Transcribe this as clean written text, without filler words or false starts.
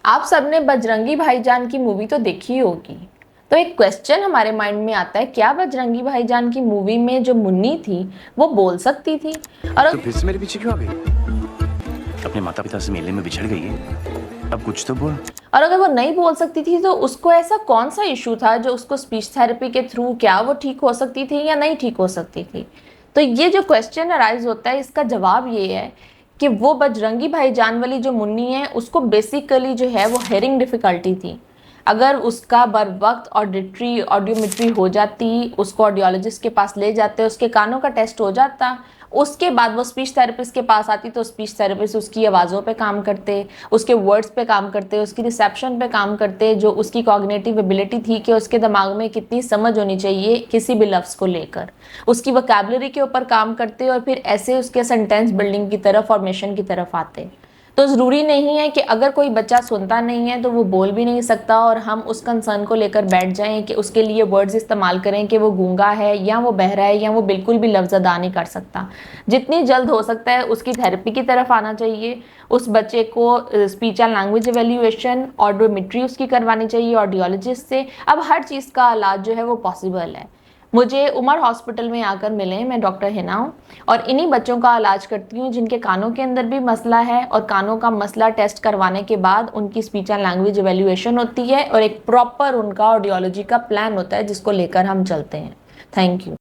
आप सबने बजरंगी भाईजान की मूवी तो देखी होगी। तो एक क्वेश्चन हमारे माइंड में आता है, क्या बजरंगी भाईजान की मूवी में जो मुन्नी थी वो बोल सकती थी? और तो फिर से मेरे पीछे क्यों आ गई? अपने माता पिता से मेले में बिछड़ गई है, अब कुछ तो बोल। और अगर वो नहीं बोल सकती थी तो उसको ऐसा कौन सा इशू था जो उसको स्पीच थेरेपी के थ्रू क्या वो ठीक हो सकती थी या नहीं ठीक हो सकती थी? तो ये जो क्वेश्चन अराइज होता है, इसका जवाब ये है कि वो बजरंगी भाईजान वाली जो मुन्नी है उसको बेसिकली जो है वो हेयरिंग डिफिकल्टी थी। अगर उसका बर वक्त ऑडियोमेट्री हो जाती, उसको ऑडियोलॉजिस्ट के पास ले जाते, उसके कानों का टेस्ट हो जाता, उसके बाद वो स्पीच थेरेपिस्ट के पास आती तो स्पीच थेरेपिस्ट उसकी आवाज़ों पे काम करते, उसके वर्ड्स पे काम करते, उसकी रिसेप्शन पे काम करते, जो उसकी कॉग्निटिव एबिलिटी थी कि उसके दिमाग में कितनी समझ होनी चाहिए किसी भी लफ्ज़ को लेकर, उसकी वोकैबुलरी के ऊपर काम करते और फिर ऐसे उसके सेंटेंस बिल्डिंग की तरफ, फॉर्मेशन की तरफ आते। तो ज़रूरी नहीं है कि अगर कोई बच्चा सुनता नहीं है तो वो बोल भी नहीं सकता और हम उस कंसर्न को लेकर बैठ जाएं कि उसके लिए वर्ड्स इस्तेमाल करें कि वो गूंगा है या वो बहरा है या वो बिल्कुल भी लफ्ज़ अदा नहीं कर सकता। जितनी जल्द हो सकता है उसकी थेरेपी की तरफ आना चाहिए। उस बच्चे को speech and language evaluation, audiometry उसकी करवानी चाहिए ऑडियोलॉजिस्ट से। अब हर चीज़ का इलाज जो है वो पॉसिबल है। मुझे उमर हॉस्पिटल में आकर मिले, मैं डॉक्टर हिना हूँ और इन्हीं बच्चों का इलाज करती हूँ जिनके कानों के अंदर भी मसला है और कानों का मसला टेस्ट करवाने के बाद उनकी स्पीच एंड लैंग्वेज एवेल्यूएशन होती है और एक प्रॉपर उनका ऑडियोलॉजी का प्लान होता है जिसको लेकर हम चलते हैं। Thank you.